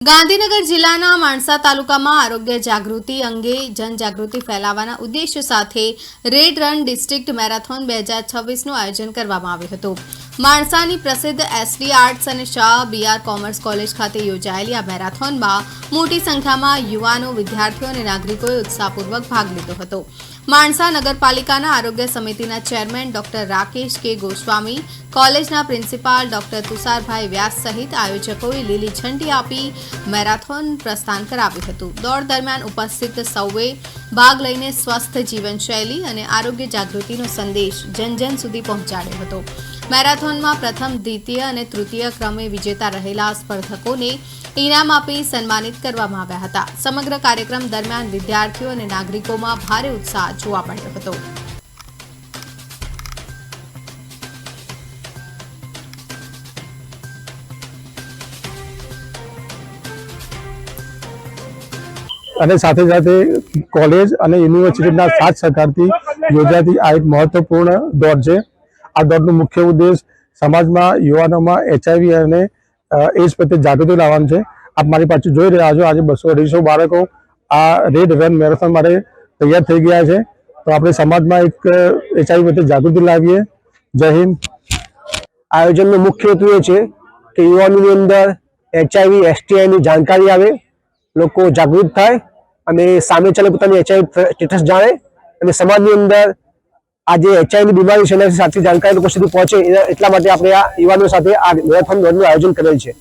ગાંધીનગર જિલ્લાના માણસા તાલુકામાં આરોગ્ય જાગૃતિ અંગે જનજાગૃતિ ફેલાવવાના ઉદ્દેશ્ય સાથે રેડ રન ડિસ્ટ્રિક્ટ મેરેથોન 2026નું આયોજન કરવામાં આવ્યું હતું। માણસાની પ્રસિદ્ધ એસડી આર્ટ્સ અને શાહ બીઆર કોમર્સ કોલેજ ખાતે યોજાયેલી આ મેરેથોનમાં મોટી સંખ્યામાં યુવાનો, વિદ્યાર્થીઓ અને નાગરિકોએ ઉત્સાહપૂર્વક ભાગ લીધો હતો। માણસા નગરપાલિકાના આરોગ્ય સમિતિના ચેરમેન ડોક્ટર રાકેશ કે ગોસ્વામી, કોલેજના પ્રિન્સિપાલ ડોક્ટર તુષારભાઈ વ્યાસ સહિત આયોજકોએ લીલી ઝંડી આપી મેરેથોન પ્રસ્થાન કરાવ્યું હતું। દોડ દરમિયાન ઉપસ્થિત સૌએ ભાગ લઈને સ્વસ્થ જીવનશૈલી અને આરોગ્ય જાગૃતિનો સંદેશ જન સુધી પહોંચાડ્યો હતો। મેરેથોનમાં પ્રથમ, દ્વિતીય અને તૃતીય ક્રમે વિજેતા રહેલા સ્પર્ધકોને ઇનામ આપી સન્માનિત કરવામાં આવ્યા હતા। સમગ્ર કાર્યક્રમ દરમિયાન વિદ્યાર્થીઓ અને નાગરિકોમાં ભારે ઉત્સાહ જોવા મળ્યો હતો। અને સાથે સાથે કોલેજ અને યુનિવર્સિટીના સાથ સહકારથી યોજાતી આ એક મહત્વપૂર્ણ દોડ છે। આ દોડનો મુખ્ય ઉદ્દેશ સમાજમાં યુવાનોમાં HIV અને એઇડ્સ પ્રત્યે જાગૃતિ લાવવાનો છે। આપ મારી પાછળ જોઈ રહ્યા છો, આજે 200-250 બાળકો આ રેડ રન મેરેથોન માટે તૈયાર થઈ ગયા છે। તો આપણે સમાજમાં એક HIV પ્રત્યે જાગૃતિ લાવીએ। જય હિન્દ। આયોજનનો મુખ્ય હેતુ એ છે કે યુવાનોની અંદર HIV, STIની જાણકારી આવે, લોકો જાગૃત થાય અને સામે ચાલે પોતાની HIV સ્ટેટસ જાણે અને સમાજની અંદર આ જે HIVની બીમારી છે એના સાચી જાણકારી લોકો સુધી પહોંચે, એટલા માટે આપણે આ યુવાનો સાથે આ મેરેથોન દોડનું આયોજન કરેલ છે।